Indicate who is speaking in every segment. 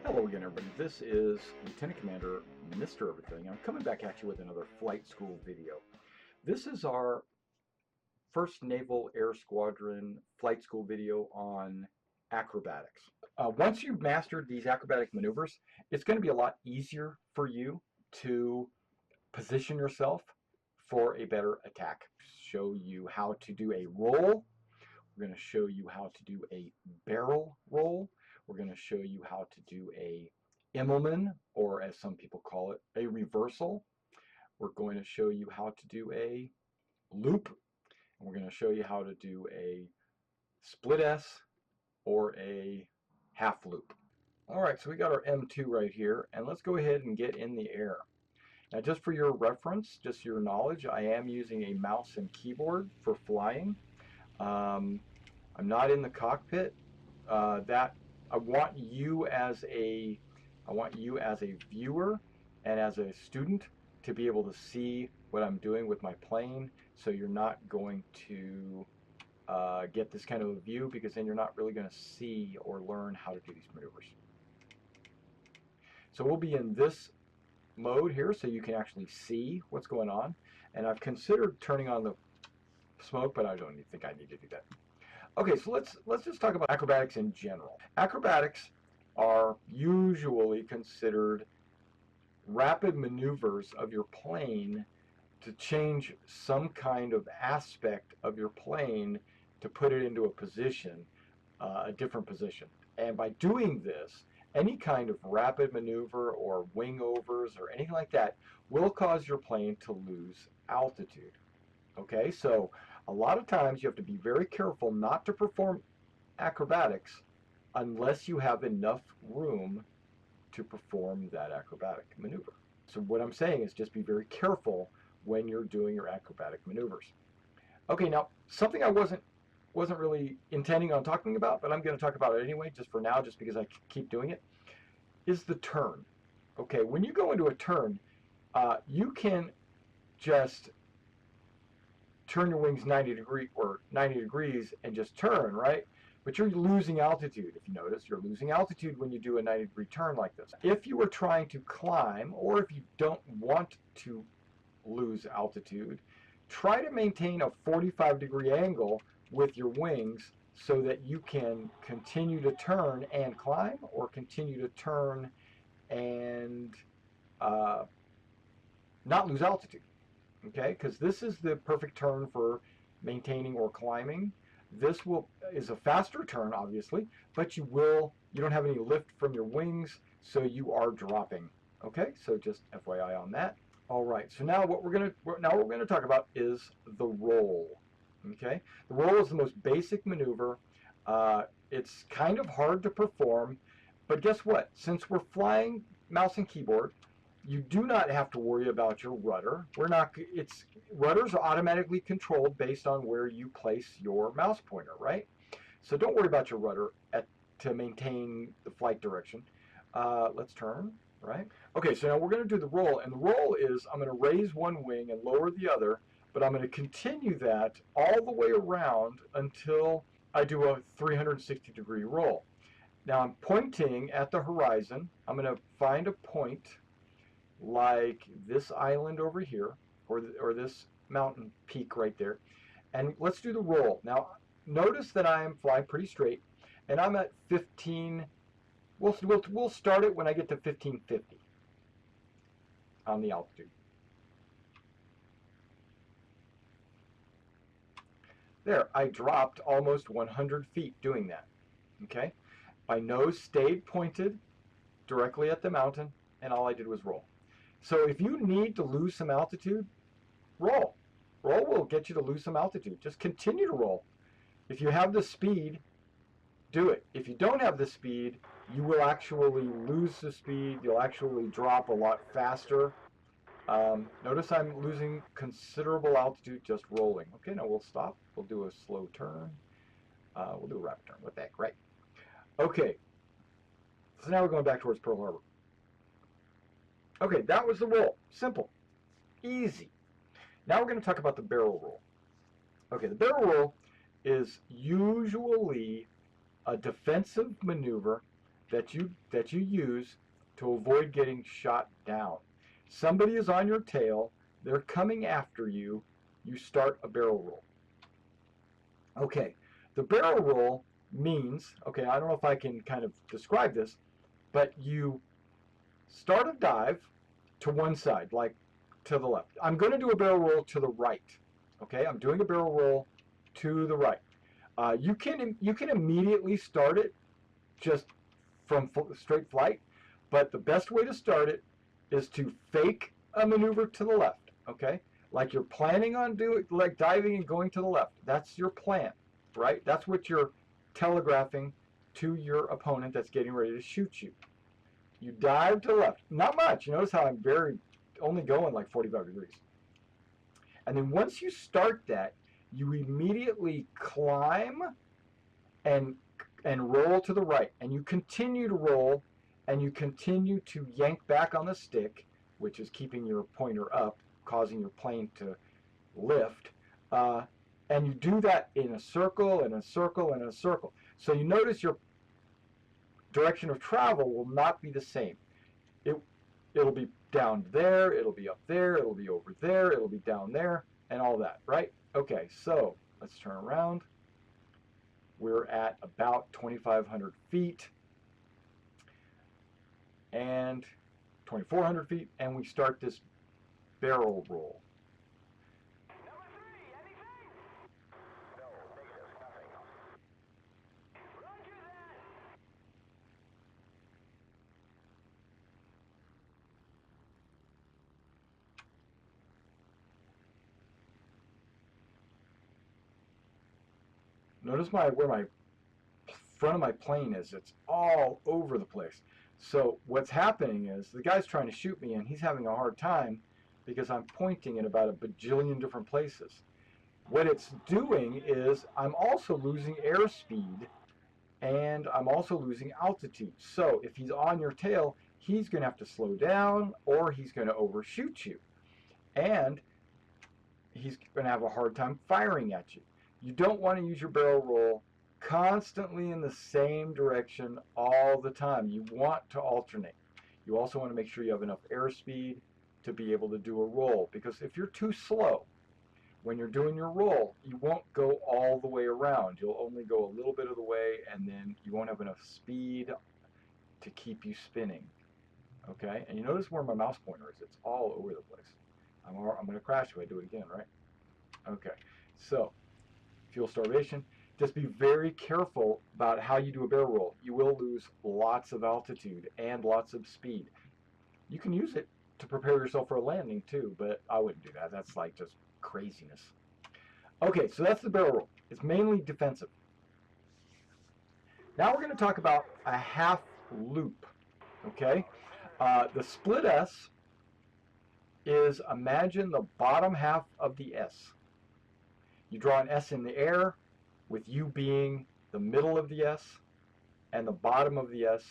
Speaker 1: Hello again, everybody. This is Lieutenant Commander Mr. Everything. I'm coming back at you with another flight school video. This is our first Naval Air Squadron flight school video on acrobatics. Once you've mastered these acrobatic maneuvers, it's going to be a lot easier for you to position yourself for a better attack. Show you how to do a roll. We're going to show you how to do a barrel roll. We're going to show you how to do a Immelman, or as some people call it, a reversal. We're going to show you how to do a loop. And we're going to show you how to do a split S or a half loop. All right, so we got our M2 right here, and let's go ahead and get in the air. Now, just for your reference, just your knowledge, I am using a mouse and keyboard for flying. I'm not in the cockpit. I want you as a viewer and as a student to be able to see what I'm doing with my plane, so you're not going to get this kind of a view, because then you're not really going to see or learn how to do these maneuvers. So we'll be in this mode here so you can actually see what's going on, and I've considered turning on the smoke, but I don't think I need to do that. Okay, so let's just talk about acrobatics in general. Acrobatics are usually considered rapid maneuvers of your plane to change some kind of aspect of your plane to put it into a position, a different position. And by doing this, any kind of rapid maneuver or wing overs or anything like that will cause your plane to lose altitude. Okay, so a lot of times you have to be very careful not to perform acrobatics unless you have enough room to perform that acrobatic maneuver. So what I'm saying is just be very careful when you're doing your acrobatic maneuvers. Okay, now something I wasn't really intending on talking about, but I'm going to talk about it anyway, just for now, just because I keep doing it, is the turn. Okay, when you go into a turn, you can just turn your wings 90 degrees and just turn, right? But you're losing altitude. If you notice, you're losing altitude when you do a 90-degree turn like this. If you were trying to climb, or if you don't want to lose altitude, try to maintain a 45-degree angle with your wings so that you can continue to turn and climb, or continue to turn and not lose altitude. Okay, because this is the perfect turn for maintaining or climbing. This is a faster turn, obviously, but you don't have any lift from your wings, so you are dropping. Okay, so just FYI on that. All right, so now what we're gonna talk about is the roll. Okay, the roll is the most basic maneuver. It's kind of hard to perform, but guess what? Since we're flying mouse and keyboard, you do not have to worry about your rudder. Rudders are automatically controlled based on where you place your mouse pointer, right? So don't worry about your rudder to maintain the flight direction. Let's turn, right? Okay, so now we're going to do the roll, and the roll is I'm going to raise one wing and lower the other, but I'm going to continue that all the way around until I do a 360-degree roll. Now I'm pointing at the horizon. I'm going to find a point like this island over here, or this mountain peak right there, and let's do the roll. Now notice that I am flying pretty straight, and I'm at 15. We'll start it when I get to 1550 on the altitude. There, I dropped almost 100 feet doing that. Okay, my nose stayed pointed directly at the mountain, and all I did was roll. So if you need to lose some altitude, roll. Roll will get you to lose some altitude. Just continue to roll. If you have the speed, do it. If you don't have the speed, you will actually lose the speed. You'll actually drop a lot faster. Notice I'm losing considerable altitude just rolling. Okay, now we'll stop. We'll do a slow turn. We'll do a rapid turn. What the heck, right? Okay, so now we're going back towards Pearl Harbor. Okay, that was the roll. Simple. Easy. Now we're going to talk about the barrel roll. Okay, the barrel roll is usually a defensive maneuver that you use to avoid getting shot down. Somebody is on your tail, they're coming after you, you start a barrel roll. Okay, the barrel roll means, okay, I don't know if I can kind of describe this, but you start a dive to one side, like to the left. I'm going to do a barrel roll to the right. Okay, I'm doing a barrel roll to the right. You can immediately start it just from straight flight, but the best way to start it is to fake a maneuver to the left. Okay, like you're planning on doing, like diving and going to the left. That's your plan, right? That's what you're telegraphing to your opponent that's getting ready to shoot you. You dive to the left. Not much. You notice how I'm only going like 45 degrees. And then once you start that, you immediately climb and roll to the right. And you continue to roll, and you continue to yank back on the stick, which is keeping your pointer up, causing your plane to lift. And you do that in a circle, and a circle, and a circle. So you notice your direction of travel will not be the same. It'll be down there, it'll be up there, it'll be over there, it'll be down there, and all that, right? Okay, so let's turn around. We're at about 2,500 feet and 2,400 feet, and we start this barrel roll. Notice where my front of my plane is. It's all over the place. So what's happening is the guy's trying to shoot me, and he's having a hard time because I'm pointing in about a bajillion different places. What it's doing is I'm also losing airspeed, and I'm also losing altitude. So if he's on your tail, he's going to have to slow down, or he's going to overshoot you. And he's going to have a hard time firing at you. You don't want to use your barrel roll constantly in the same direction all the time. You want to alternate. You also want to make sure you have enough airspeed to be able to do a roll, because if you're too slow when you're doing your roll, you won't go all the way around. You'll only go a little bit of the way, and then you won't have enough speed to keep you spinning. Okay, and you notice where my mouse pointer is. It's all over the place. I'm going to crash if I do it again, right? Okay, so fuel starvation. Just be very careful about how you do a barrel roll. You will lose lots of altitude and lots of speed. You can use it to prepare yourself for a landing too, but I wouldn't do that. That's like just craziness. Okay, so that's the barrel roll. It's mainly defensive. Now we're going to talk about a half loop. Okay, the split S is, imagine the bottom half of the S. You draw an S in the air, with you being the middle of the S, and the bottom of the S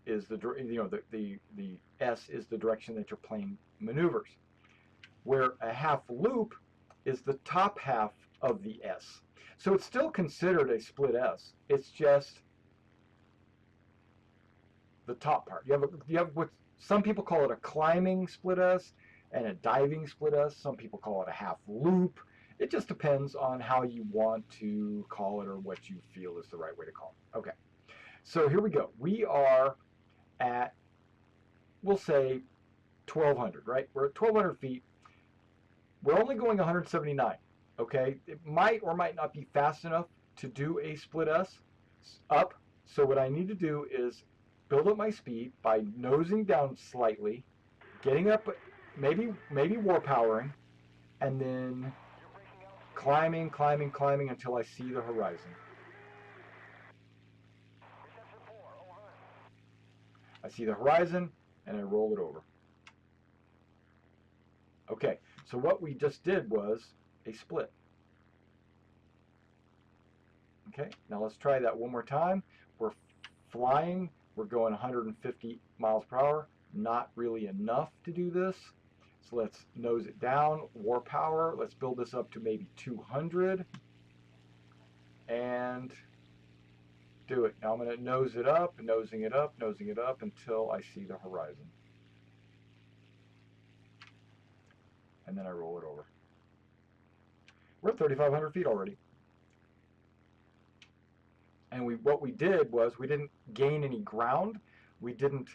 Speaker 1: is the S is the direction that your plane maneuvers. Where a half loop is the top half of the S. So it's still considered a split S. It's just the top part. You have what some people call it a climbing split S and a diving split S. Some people call it a half loop. It just depends on how you want to call it or what you feel is the right way to call it. Okay, so here we go. We are at, we'll say, 1,200, right? We're at 1,200 feet. We're only going 179, okay? It might or might not be fast enough to do a split S up. So what I need to do is build up my speed by nosing down slightly, getting up, maybe war powering, and then climbing until I see the horizon. I see the horizon, and I roll it over. Okay, so what we just did was a split. Okay, now let's try that one more time. We're flying, we're going 150 miles per hour. Not really enough to do this. So let's nose it down, war power. Let's build this up to maybe 200. And do it. Now I'm going to nose it up, nosing it up, nosing it up until I see the horizon. And then I roll it over. We're at 3,500 feet already. And what we did was we didn't gain any ground. We didn't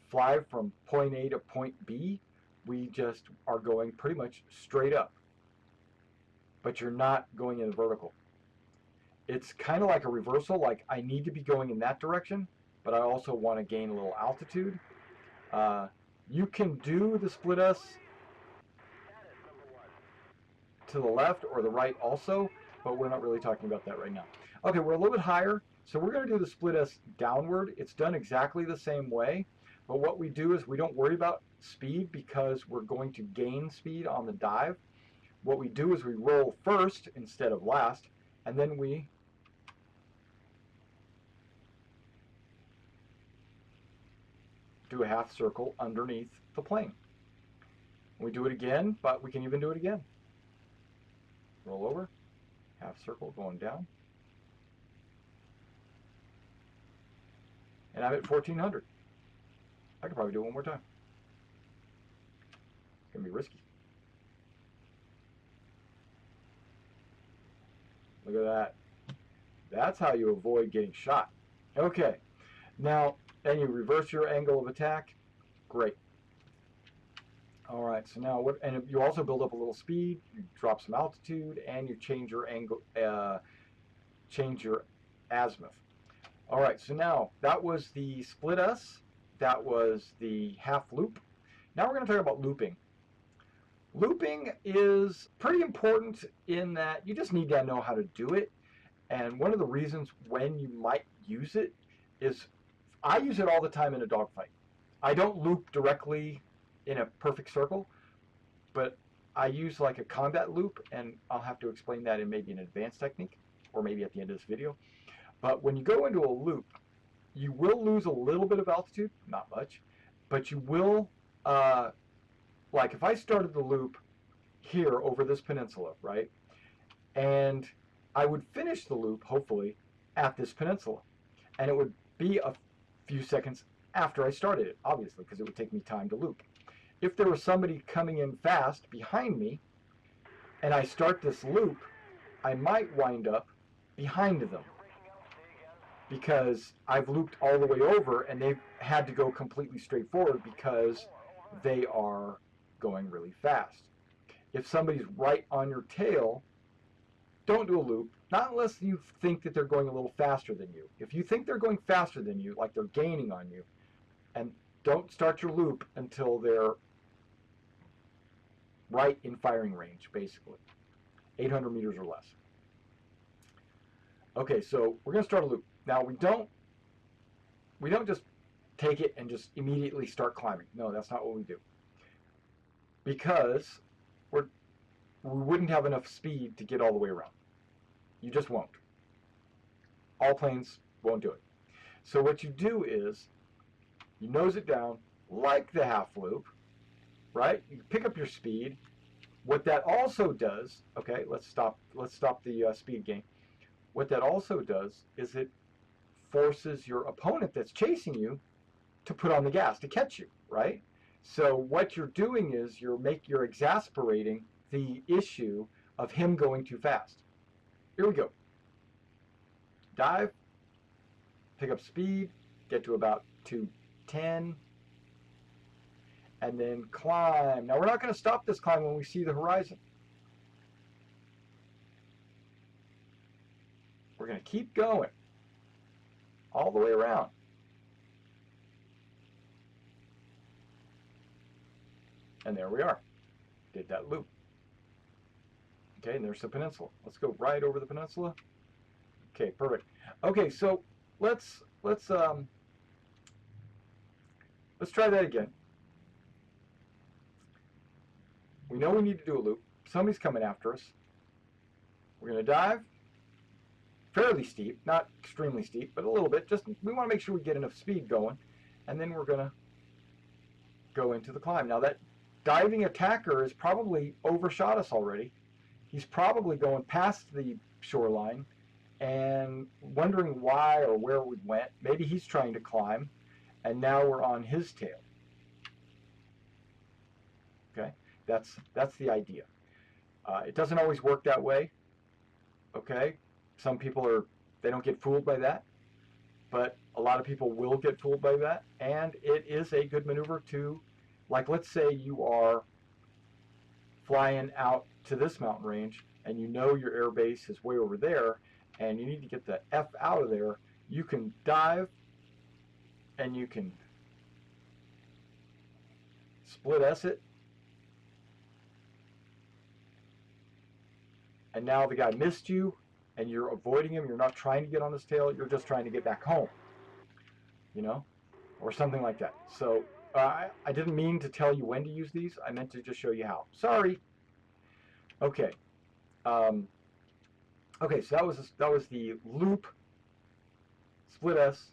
Speaker 1: fly from point A to point B. We just are going pretty much straight up. But you're not going in the vertical. It's kind of like a reversal, like I need to be going in that direction, but I also want to gain a little altitude. You can do the split S to the left or the right also, but we're not really talking about that right now. Okay, we're a little bit higher, so we're going to do the split S downward. It's done exactly the same way, but what we do is we don't worry about speed because we're going to gain speed on the dive. What we do is we roll first instead of last, and then we do a half circle underneath the plane. We do it again, but we can even do it again. Roll over, half circle going down. And I'm at 1,400. I could probably do it one more time. It's going to be risky. Look at that. That's how you avoid getting shot. Okay. Now, then you reverse your angle of attack. Great. All right, so now what? And you also build up a little speed. You drop some altitude, and you change your angle, change your azimuth. All right, so now that was the split S. That was the half loop. Now we're going to talk about looping. Looping is pretty important in that you just need to know how to do it. And one of the reasons when you might use it is I use it all the time in a dogfight. I don't loop directly in a perfect circle, but I use like a combat loop, and I'll have to explain that in maybe an advanced technique, or maybe at the end of this video. But when you go into a loop, you will lose a little bit of altitude, not much, but you will, like if I started the loop here over this peninsula, right, and I would finish the loop, hopefully, at this peninsula, and it would be a few seconds after I started it, obviously, because it would take me time to loop. If there was somebody coming in fast behind me, and I start this loop, I might wind up behind them because I've looped all the way over and they've had to go completely straight forward because they are going really fast. If somebody's right on your tail, don't do a loop, not unless you think that they're going a little faster than you. If you think they're going faster than you, like they're gaining on you, and don't start your loop until they're right in firing range, basically. 800 meters or less. Okay, so we're going to start a loop. Now we don't just take it and just immediately start climbing. No, that's not what we do. Because we wouldn't have enough speed to get all the way around. You just won't. All planes won't do it. So what you do is you nose it down like the half loop, right? You pick up your speed. What that also does, okay, let's stop the speed gain. What that also does is it forces your opponent that's chasing you to put on the gas to catch you, right? So what you're doing is you're exasperating the issue of him going too fast. Here we go. Dive, pick up speed, get to about 210, and then climb. Now we're not going to stop this climb when we see the horizon. We're going to keep going all the way around. And there we are. Did that loop. Okay, and there's the peninsula. Let's go right over the peninsula. Okay, perfect. Okay, so let's try that again. We know we need to do a loop. Somebody's coming after us. We're going to dive. Fairly steep, not extremely steep, but a little bit. Just we want to make sure we get enough speed going, and then we're going to go into the climb. Now that diving attacker has probably overshot us already. He's probably going past the shoreline, and wondering why or where we went. Maybe he's trying to climb, and now we're on his tail. Okay, that's the idea. It doesn't always work that way. Okay, some people they don't get fooled by that, but a lot of people will get fooled by that, and it is a good maneuver to, like, let's say you are flying out to this mountain range and you know your air base is way over there and you need to get the F out of there. You can dive and you can split S it, and now the guy missed you and you're avoiding him. You're not trying to get on his tail, you're just trying to get back home, you know, or something like that. So I didn't mean to tell you when to use these. I meant to just show you how. Sorry. Okay. Okay, so that was the loop, split S.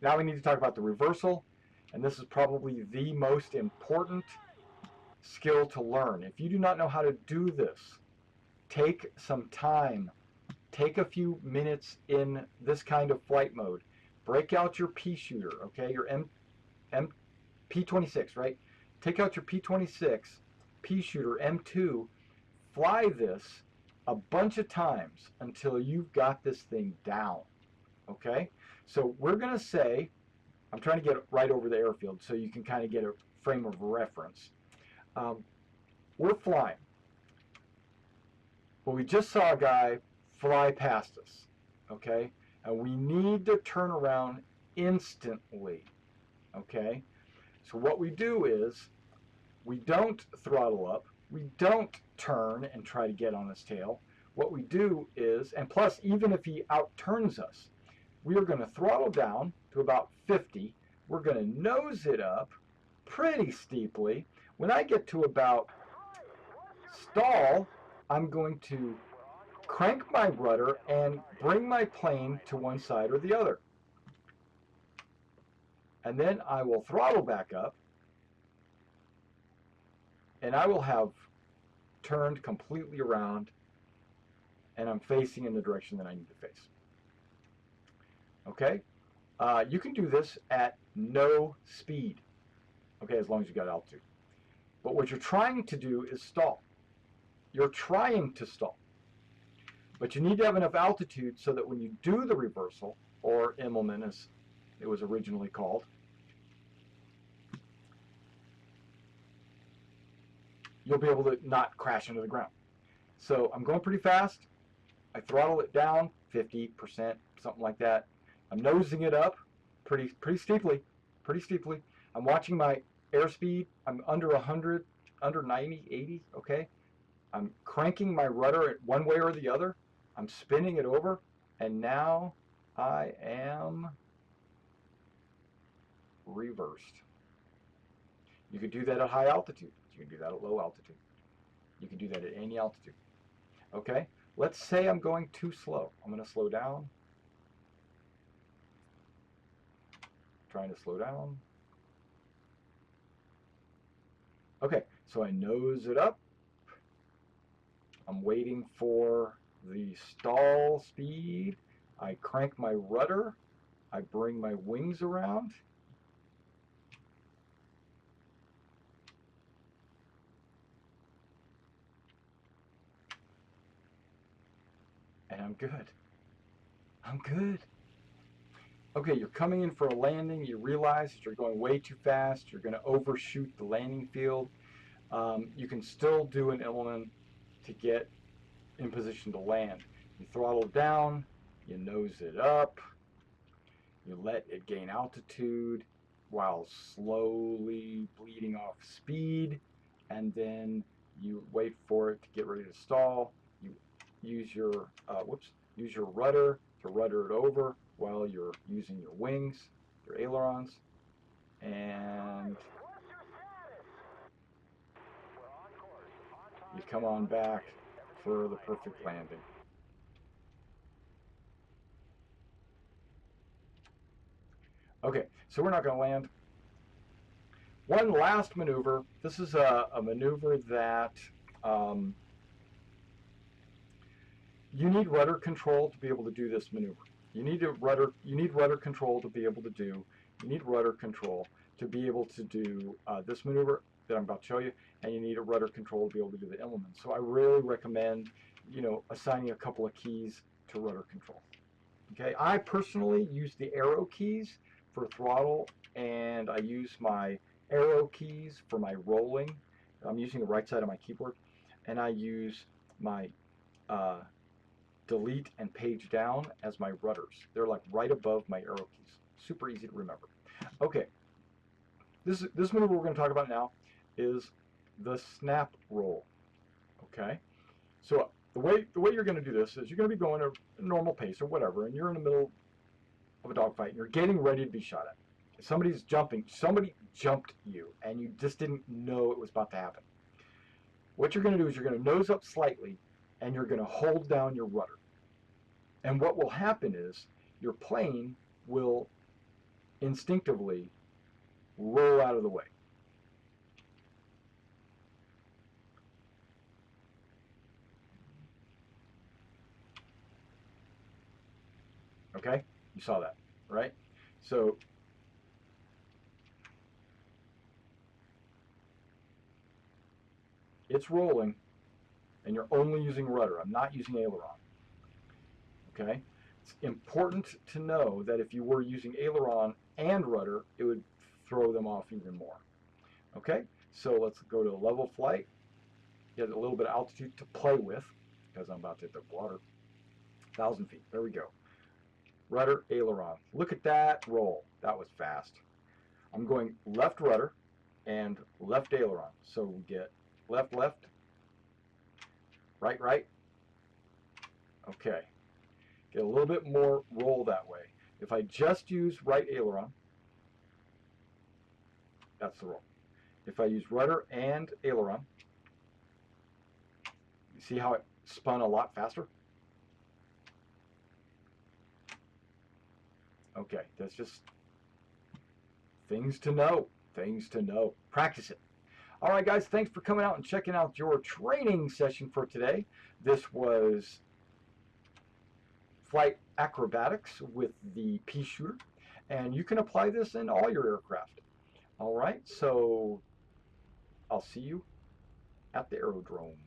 Speaker 1: Now we need to talk about the reversal, and this is probably the most important skill to learn. If you do not know how to do this, take some time. Take a few minutes in this kind of flight mode. Break out your pea shooter, okay? Your P26, right? Take out your P26, pea shooter M2. Fly this a bunch of times until you've got this thing down, okay? So we're going to say, I'm trying to get it right over the airfield so you can kind of get a frame of reference. We're flying. Well, we just saw a guy fly past us, okay? And we need to turn around instantly, okay? So what we do is we don't throttle up. We don't turn and try to get on his tail. What we do is, and plus, even if he outturns us, we are going to throttle down to about 50. We're going to nose it up pretty steeply. When I get to about stall, I'm going to crank my rudder and bring my plane to one side or the other. And then I will throttle back up, and I will have turned completely around, and I'm facing in the direction that I need to face. Okay? You can do this at no speed, okay, as long as you got altitude. But what you're trying to do is stall. You're trying to stall. But you need to have enough altitude so that when you do the reversal, or Immelman as it was originally called, you'll be able to not crash into the ground. So I'm going pretty fast. I throttle it down 50%, something like that. I'm nosing it up pretty steeply, I'm watching my airspeed. I'm under 100, under 90, 80, okay? I'm cranking my rudder one way or the other. I'm spinning it over, and now I am reversed. You could do that at high altitude. You can do that at low altitude. You can do that at any altitude. Okay? Let's say I'm going too slow. I'm going to slow down. Trying to slow down. Okay, so I nose it up. I'm waiting for the stall speed. I crank my rudder. I bring my wings around. And I'm good. I'm good. Okay, you're coming in for a landing. You realize that you're going way too fast. You're going to overshoot the landing field. You can still do an Immelman to get in position to land. You throttle down. You nose it up. You let it gain altitude while slowly bleeding off speed. And then you wait for it to get ready to stall. You use your use your rudder to rudder it over while you're using your wings, your ailerons, and you come on back for the perfect landing. Okay, so we're not going to land. One last maneuver. This is a maneuver that you need rudder control to be able to do this maneuver. You need rudder control to be able to do. You need rudder control to be able to do this maneuver that I'm about to show you, and you need a rudder control to be able to do the element. So I really recommend, assigning a couple of keys to rudder control. Okay, I personally use the arrow keys for throttle, and I use my arrow keys for my rolling. I'm using the right side of my keyboard, and I use my uh, delete and page down as my rudders. They're like right above my arrow keys. Super easy to remember. Okay, this maneuver we're going to talk about now is the snap roll. Okay, so the way you're going to do this is you're going to be going at a normal pace or whatever, and you're in the middle of a dogfight and you're getting ready to be shot at. Somebody's jumping. Somebody jumped you, and you just didn't know it was about to happen. What you're going to do is you're going to nose up slightly, and you're going to hold down your rudder. And what will happen is your plane will instinctively roll out of the way. Okay? You saw that, right? So it's rolling, and you're only using rudder. I'm not using aileron. Okay? It's important to know that if you were using aileron and rudder, it would throw them off even more. Okay? So let's go to level flight. Get a little bit of altitude to play with, because I'm about to hit the water. 1,000 feet. There we go. Rudder, aileron. Look at that roll. That was fast. I'm going left rudder and left aileron. So we get left, left, right, right. Okay. Get a little bit more roll that way. If I just use right aileron, that's the roll. If I use rudder and aileron, you see how it spun a lot faster? Okay, that's just things to know. Things to know. Practice it. All right, guys, thanks for coming out and checking out your training session for today. This was flight acrobatics with the pea shooter, and you can apply this in all your aircraft. All right, so I'll see you at the aerodrome.